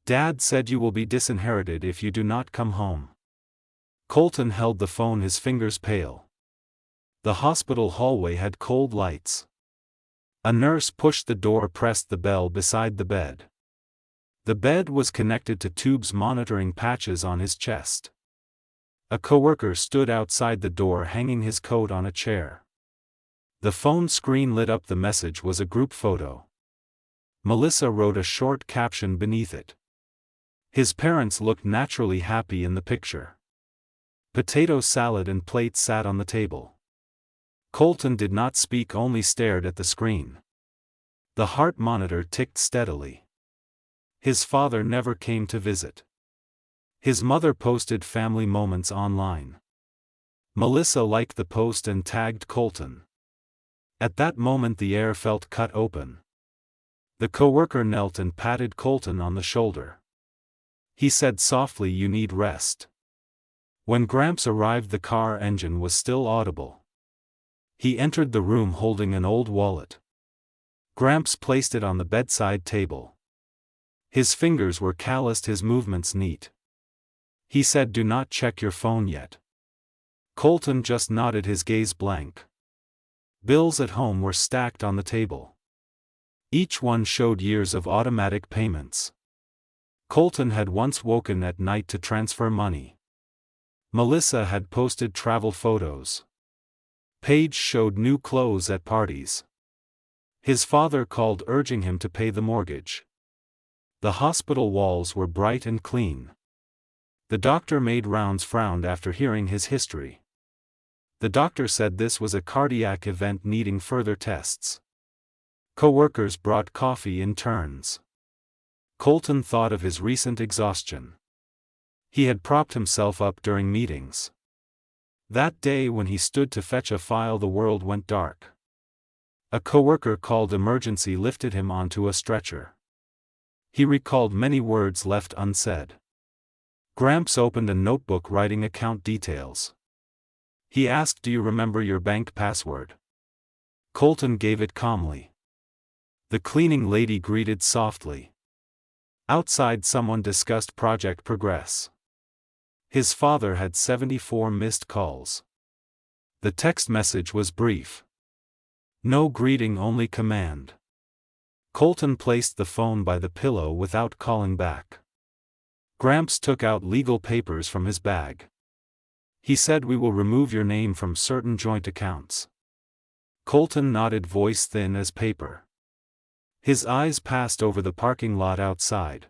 Dad said you will be disinherited if you do not come home. Colton held the phone, his fingers pale. The hospital hallway had cold lights. A nurse pushed the door, pressed the bell beside the bed. The bed was connected to tubes monitoring patches on his chest. A coworker stood outside the door, hanging his coat on a chair. The phone screen lit up. The message was a group photo. Melissa wrote a short caption beneath it. His parents looked naturally happy in the picture. Potato salad and plate sat on the table. Colton did not speak, only stared at the screen. The heart monitor ticked steadily. His father never came to visit. His mother posted family moments online. Melissa liked the post and tagged Colton. At that moment the air felt cut open. The coworker knelt and patted Colton on the shoulder. He said softly, "You need rest." When Gramps arrived, the car engine was still audible. He entered the room holding an old wallet. Gramps placed it on the bedside table. His fingers were calloused, his movements neat. He said, "Do not check your phone yet." Colton just nodded, his gaze blank. Bills at home were stacked on the table. Each one showed years of automatic payments. Colton had once woken at night to transfer money. Melissa had posted travel photos. Paige showed new clothes at parties. His father called, urging him to pay the mortgage. The hospital walls were bright and clean. The doctor made rounds, frowned after hearing his history. The doctor said this was a cardiac event needing further tests. Coworkers brought coffee in turns. Colton thought of his recent exhaustion. He had propped himself up during meetings. That day when he stood to fetch a file, the world went dark. A coworker called emergency, lifted him onto a stretcher. He recalled many words left unsaid. Gramps opened a notebook, writing account details. He asked, "Do you remember your bank password?" Colton gave it calmly. The cleaning lady greeted softly. Outside, someone discussed project progress. His father had 74 missed calls. The text message was brief. No greeting, only command. Colton placed the phone by the pillow without calling back. Gramps took out legal papers from his bag. He said, "We will remove your name from certain joint accounts." Colton nodded, voice thin as paper. His eyes passed over the parking lot outside.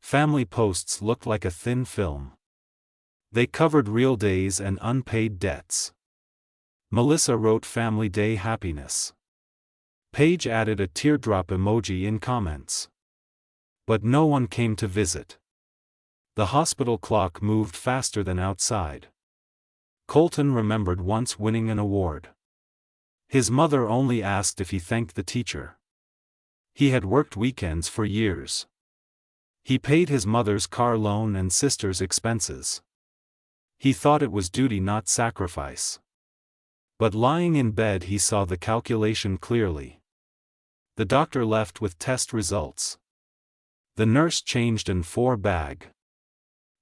Family posts looked like a thin film. They covered real days and unpaid debts. Melissa wrote, "Family Day happiness." Paige added a teardrop emoji in comments. But no one came to visit. The hospital clock moved faster than outside. Colton remembered once winning an award. His mother only asked if he thanked the teacher. He had worked weekends for years. He paid his mother's car loan and sister's expenses. He thought it was duty, not sacrifice. But lying in bed, he saw the calculation clearly. The doctor left with test results. The nurse changed an IV bag.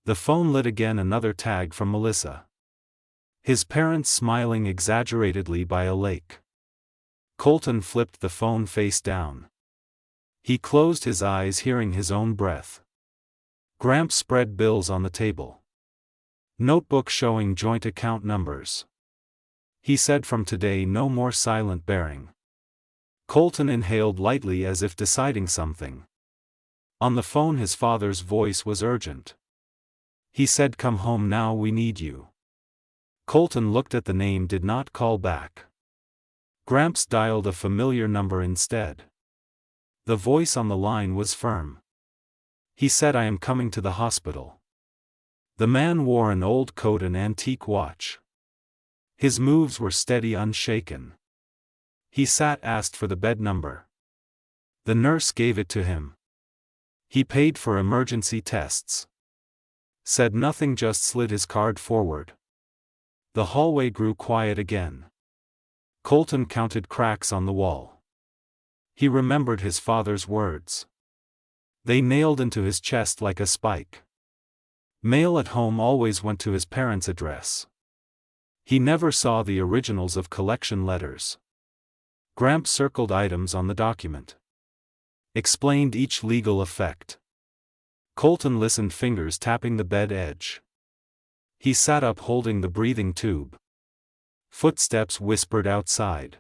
The phone lit again, another tag from Melissa. His parents smiling exaggeratedly by a lake. Colton flipped the phone face down. He closed his eyes, hearing his own breath. Gramps spread bills on the table. Notebook showing joint account numbers. He said, "From today no more silent bearing." Colton inhaled lightly as if deciding something. On the phone his father's voice was urgent. He said, "Come home now, we need you." Colton looked at the name, did not call back. Gramps dialed a familiar number instead. The voice on the line was firm. He said, "I am coming to the hospital." The man wore an old coat and antique watch. His moves were steady, unshaken. He sat, asked for the bed number. The nurse gave it to him. He paid for emergency tests. Said nothing, just slid his card forward. The hallway grew quiet again. Colton counted cracks on the wall. He remembered his father's words. They nailed into his chest like a spike. Mail at home always went to his parents' address. He never saw the originals of collection letters. Gramps circled items on the document. Explained each legal effect. Colton listened, fingers tapping the bed edge. He sat up holding the breathing tube. Footsteps whispered outside.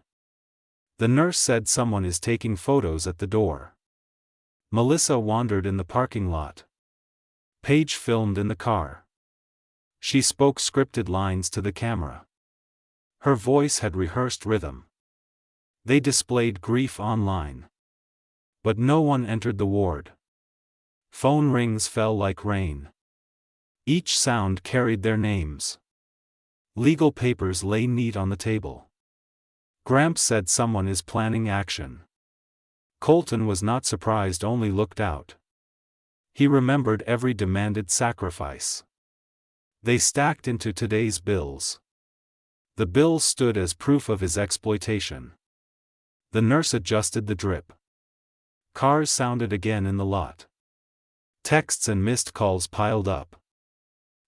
The nurse said someone is taking photos at the door. Melissa wandered in the parking lot. Paige filmed in the car. She spoke scripted lines to the camera. Her voice had rehearsed rhythm. They displayed grief online. But no one entered the ward. Phone rings fell like rain. Each sound carried their names. Legal papers lay neat on the table. Gramps said someone is planning action. Colton was not surprised, only looked out. He remembered every demanded sacrifice. They stacked into today's bills. The bills stood as proof of his exploitation. The nurse adjusted the drip. Cars sounded again in the lot. Texts and missed calls piled up.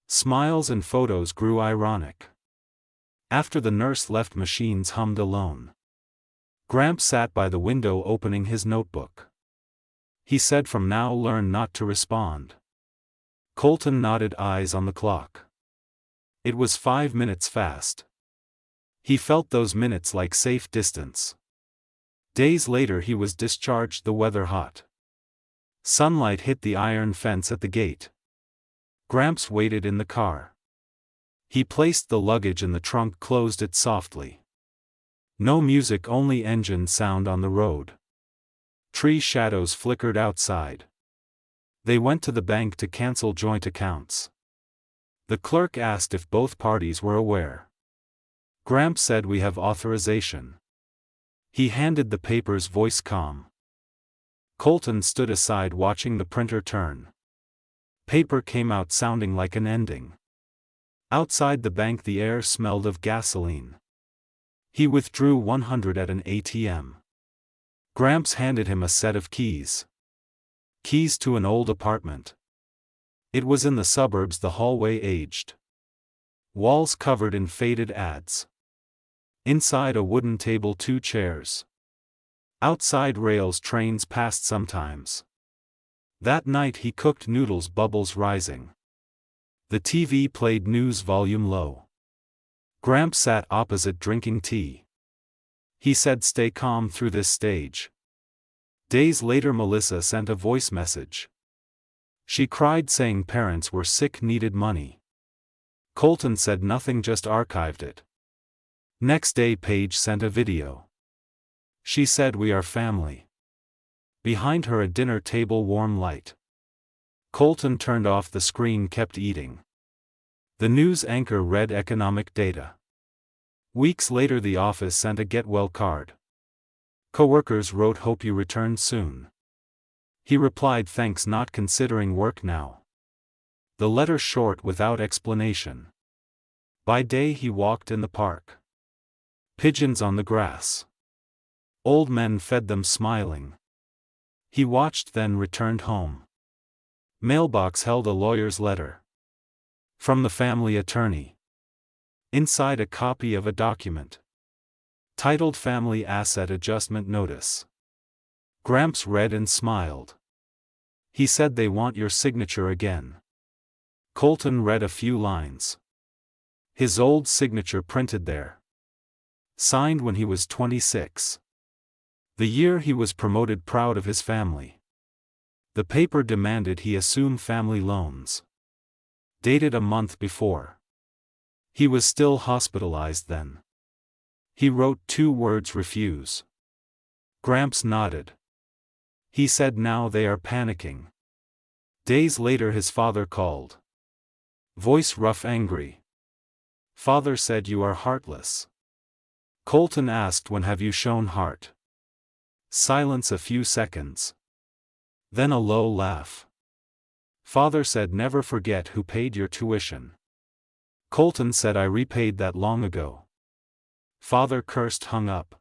Smiles and photos grew ironic. After the nurse left, machines hummed alone. Gramps sat by the window opening his notebook. He said, "From now learn not to respond." Colton nodded, eyes on the clock. It was 5 minutes fast. He felt those minutes like safe distance. Days later he was discharged, the weather hot. Sunlight hit the iron fence at the gate. Gramps waited in the car. He placed the luggage in the trunk, closed it softly. No music, only engine sound on the road. Tree shadows flickered outside. They went to the bank to cancel joint accounts. The clerk asked if both parties were aware. Gramps said, "We have authorization." He handed the papers, voice calm. Colton stood aside watching the printer turn. Paper came out sounding like an ending. Outside the bank the air smelled of gasoline. He withdrew $100 at an ATM. Gramps handed him a set of keys. Keys to an old apartment. It was in the suburbs, the hallway aged. Walls covered in faded ads. Inside a wooden table, 2 chairs. Outside rails, trains passed sometimes. That night he cooked noodles, bubbles rising. The TV played news, volume low. Gramps sat opposite drinking tea. He said, "Stay calm through this stage." Days later Melissa sent a voice message. She cried, saying parents were sick, needed money. Colton said nothing, just archived it. Next day Paige sent a video. She said, "We are family." Behind her a dinner table, warm light. Colton turned off the screen, kept eating. The news anchor read economic data. Weeks later the office sent a get well card. Coworkers wrote, "Hope you return soon." He replied, "Thanks, not considering work now." The letter short, without explanation. By day he walked in the park. Pigeons on the grass. Old men fed them, smiling. He watched, then returned home. Mailbox held a lawyer's letter. From the family attorney. Inside a copy of a document. Titled Family Asset Adjustment Notice. Gramps read and smiled. He said, "They want your signature again." Colton read a few lines. His old signature printed there. Signed when he was 26. The year he was promoted, proud of his family. The paper demanded he assume family loans. Dated a month before. He was still hospitalized then. He wrote 2 words, "refuse." Gramps nodded. He said, "Now they are panicking." Days later his father called. Voice rough, angry. Father said, "You are heartless." Colton asked, "When have you shown heart?" Silence a few seconds. Then a low laugh. Father said, "Never forget who paid your tuition." Colton said, "I repaid that long ago." Father cursed, hung up.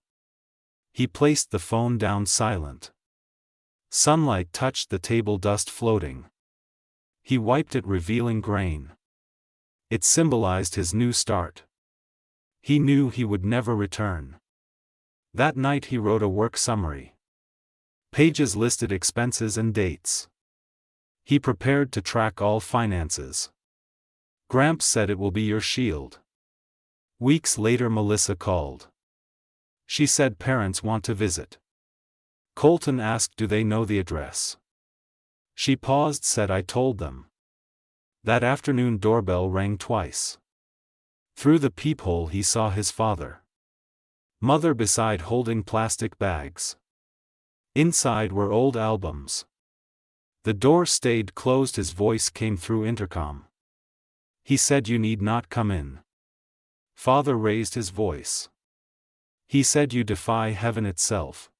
He placed the phone down, silent. Sunlight touched the table, dust floating. He wiped it, revealing grain. It symbolized his new start. He knew he would never return. That night he wrote a work summary. Pages listed expenses and dates. He prepared to track all finances. Gramps said, "It will be your shield." Weeks later Melissa called. She said parents want to visit. Colton asked, "Do they know the address?" She paused, said, "I told them." That afternoon doorbell rang twice. Through the peephole he saw his father. Mother beside, holding plastic bags. Inside were old albums. The door stayed closed. His voice came through intercom. He said, "You need not come in." Father raised his voice. He said, "You defy heaven itself."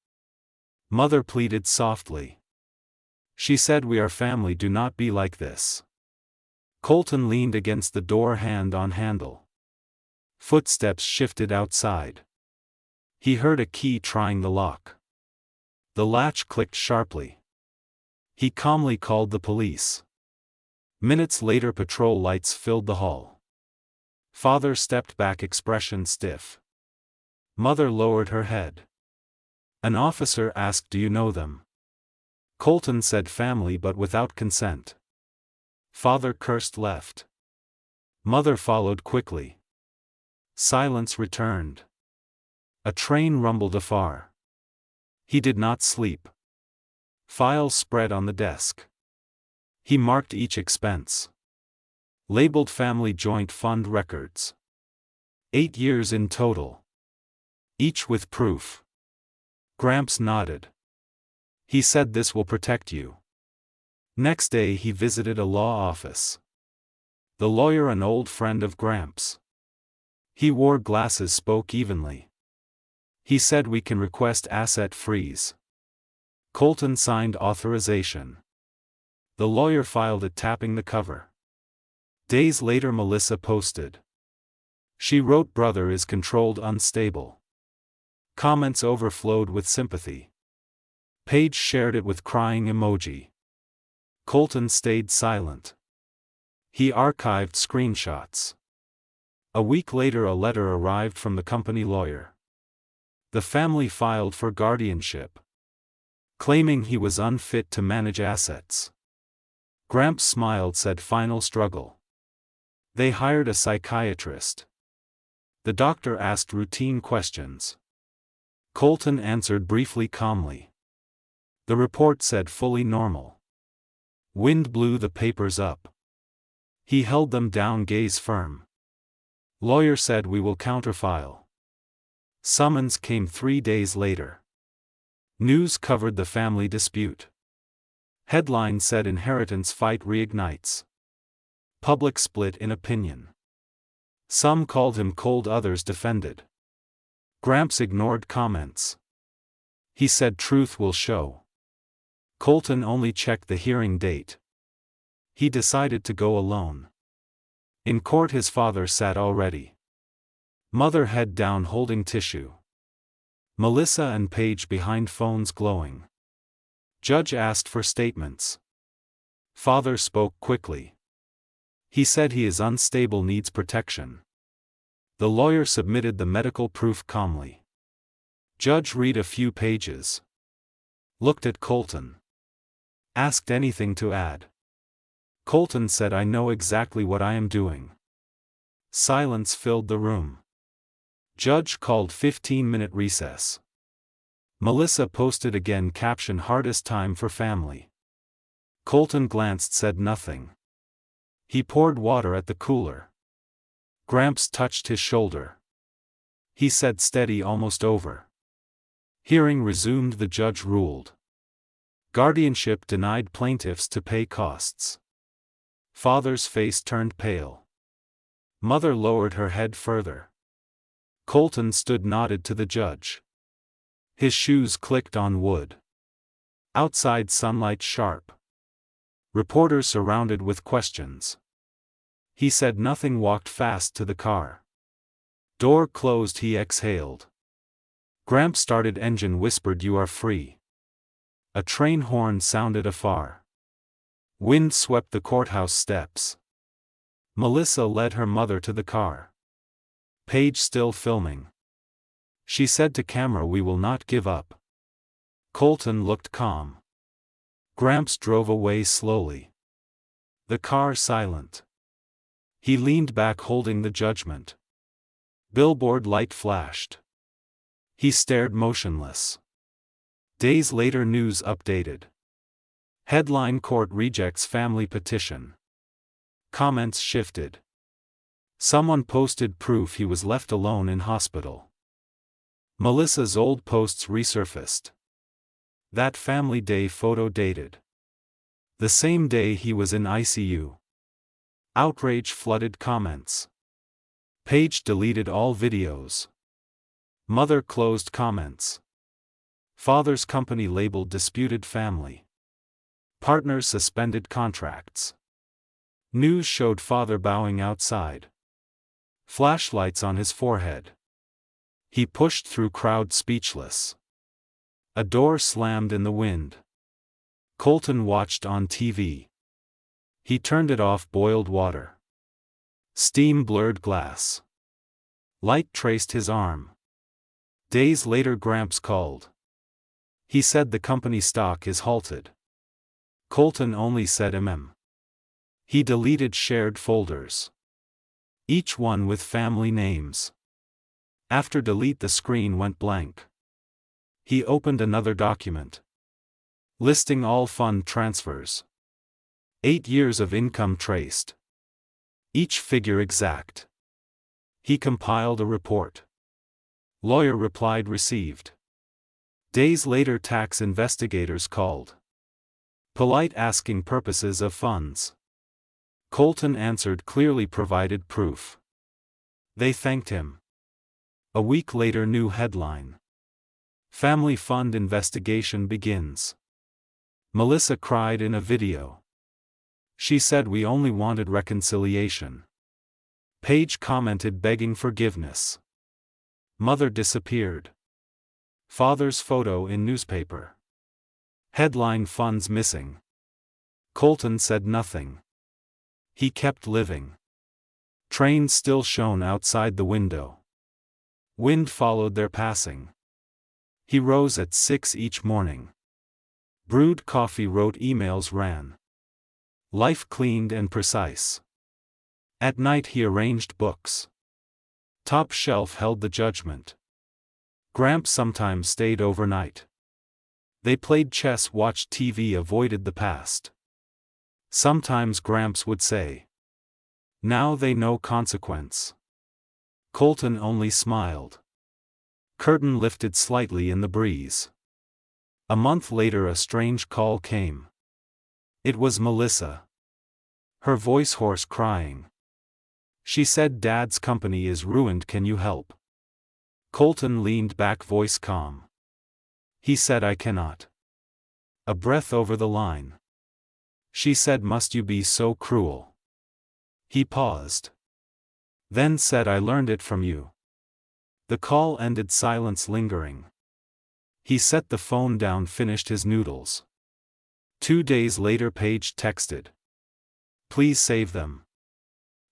Mother pleaded softly. She said, "We are family, do not be like this." Colton leaned against the door, hand on handle. Footsteps shifted outside. He heard a key trying the lock. The latch clicked sharply. He calmly called the police. Minutes later patrol lights filled the hall. Father stepped back, expression stiff. Mother lowered her head. An officer asked, "Do you know them?" Colton said, "Family, but without consent." Father cursed, left. Mother followed quickly. Silence returned. A train rumbled afar. He did not sleep. Files spread on the desk. He marked each expense. Labeled family joint fund records. 8 years in total. Each with proof. Gramps nodded. He said, "This will protect you." Next day he visited a law office. The lawyer, an old friend of Gramps. He wore glasses, spoke evenly. He said, "We can request asset freeze." Colton signed authorization. The lawyer filed it, tapping the cover. Days later Melissa posted. She wrote, "Brother is controlled, unstable." Comments overflowed with sympathy. Paige shared it with crying emoji. Colton stayed silent. He archived screenshots. A week later a letter arrived from the company lawyer. The family filed for guardianship, claiming he was unfit to manage assets. Gramps smiled, said, "Final struggle." They hired a psychiatrist. The doctor asked routine questions. Colton answered briefly, calmly. The report said fully normal. Wind blew the papers up. He held them down, gaze firm. Lawyer said, "We will counterfile." Summons came 3 days later. News covered the family dispute. Headline said, "Inheritance fight reignites." Public split in opinion. Some called him cold, others defended. Gramps ignored comments. He said, "Truth will show." Colton only checked the hearing date. He decided to go alone. In court his father sat already. Mother head down, holding tissue. Melissa and Paige behind, phones glowing. Judge asked for statements. Father spoke quickly. He said he is unstable, needs protection. The lawyer submitted the medical proof calmly. Judge read a few pages. Looked at Colton. Asked anything to add. Colton said, "I know exactly what I am doing." Silence filled the room. Judge called 15-minute recess. Melissa posted again, caption, "Hardest time for family." Colton glanced, said nothing. He poured water at the cooler. Gramps touched his shoulder. He said, "Steady, almost over." Hearing resumed. The judge ruled. Guardianship denied plaintiffs to pay costs. Father's face turned pale. Mother lowered her head further. Colton stood, nodded to the judge. His shoes clicked on wood. Outside, sunlight sharp. Reporters surrounded with questions. He said nothing, walked fast to the car. Door closed, he exhaled. Gramps started engine, whispered, "You are free." A train horn sounded afar. Wind swept the courthouse steps. Melissa led her mother to the car. Paige still filming. She said to camera, "We will not give up." Colton looked calm. Gramps drove away slowly. The car silent. He leaned back holding the judgment. Billboard light flashed. He stared motionless. Days later, news updated. Headline: Court rejects family petition. Comments shifted. Someone posted proof he was left alone in hospital. Melissa's old posts resurfaced. That family day photo dated the same day he was in ICU. Outrage flooded comments. Paige deleted all videos. Mother closed comments. Father's company labeled disputed family. Partners suspended contracts. News showed father bowing outside. Flashlights on his forehead. He pushed through crowd speechless. A door slammed in the wind. Colton watched on TV. He turned it off. Boiled water. Steam blurred glass. Light traced his arm. Days later, Gramps called. He said the company stock is halted. Colton only said He deleted shared folders. Each one with family names. After delete, the screen went blank. He opened another document. Listing all fund transfers. 8 years of income traced. Each figure exact. He compiled a report. Lawyer replied received. Days later, tax investigators called. Polite asking purposes of funds. Colton answered clearly, provided proof. They thanked him. A week later, new headline. Family fund investigation begins. Melissa cried in a video. She said, "We only wanted reconciliation." Paige commented, begging forgiveness. Mother disappeared. Father's photo in newspaper. Headline: Funds missing. Colton said nothing. He kept living. Trains still shone outside the window. Wind followed their passing. He rose at 6 each morning. Brewed coffee, wrote emails, ran. Life cleaned and precise. At night he arranged books. Top shelf held the judgment. Gramps sometimes stayed overnight. They played chess, watched TV, avoided the past. Sometimes Gramps would say, "Now they know consequence." Colton only smiled. Curtain lifted slightly in the breeze. A month later, a strange call came. It was Melissa. Her voice hoarse, crying. She said, "Dad's company is ruined, can you help?" Colton leaned back, voice calm. He said, "I cannot." A breath over the line. She said, "Must you be so cruel?" He paused. Then said, "I learned it from you." The call ended, silence lingering. He set the phone down, finished his noodles. 2 days later, Paige texted, "Please save them."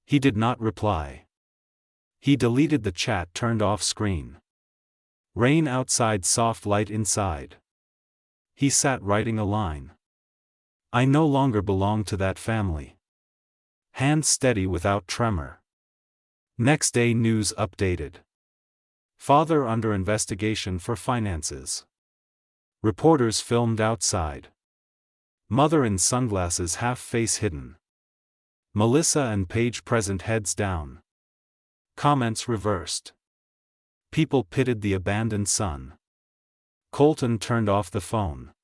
He did not reply. He deleted the chat, turned off screen. Rain outside, soft light inside. He sat writing a line. "I no longer belong to that family." Hand steady without tremor. Next day, news updated. Father under investigation for finances. Reporters filmed outside. Mother in sunglasses, half face hidden. Melissa and Paige present, heads down. Comments reversed. People pitied the abandoned son. Colton turned off the phone.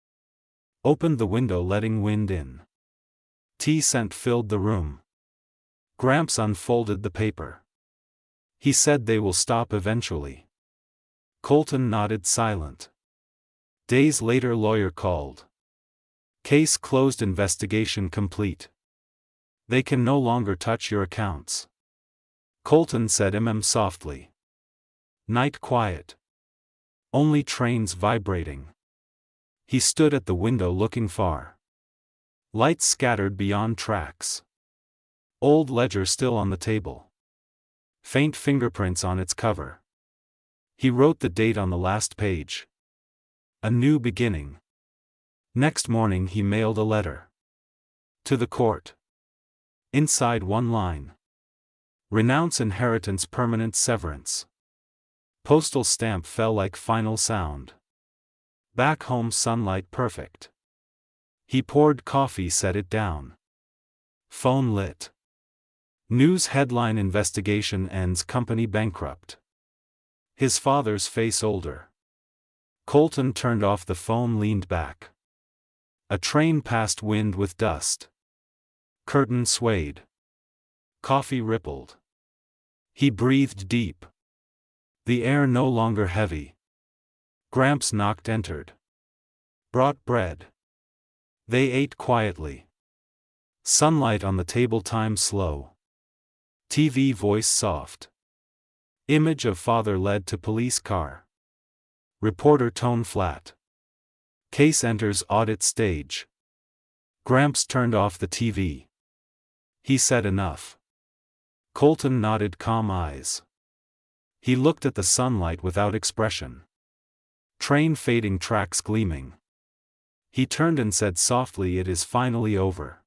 Opened the window, letting wind in. Tea scent filled the room. Gramps unfolded the paper. He said, "They will stop eventually." Colton nodded, silent. Days later, lawyer called. Case closed, investigation complete. They can no longer touch your accounts. Colton said softly. Night quiet. Only trains vibrating. He stood at the window looking far. Lights scattered beyond tracks. Old ledger still on the table. Faint fingerprints on its cover. He wrote the date on the last page. A new beginning. Next morning he mailed a letter. To the court. Inside one line. Renounce inheritance, permanent severance. Postal stamp fell like final sound. Back home, sunlight perfect. He poured coffee, set it down. Phone lit. News headline: investigation ends, company bankrupt. His father's face older. Colton turned off the phone, leaned back. A train passed, wind with dust. Curtain swayed. Coffee rippled. He breathed deep. The air no longer heavy. Gramps knocked, entered. Brought bread. They ate quietly. Sunlight on the table, time slow. TV voice soft. Image of father led to police car. Reporter tone flat. Case enters audit stage. Gramps turned off the TV. He said enough. Colton nodded, calm eyes. He looked at the sunlight without expression. Train fading, tracks gleaming. He turned and said softly, it is finally over.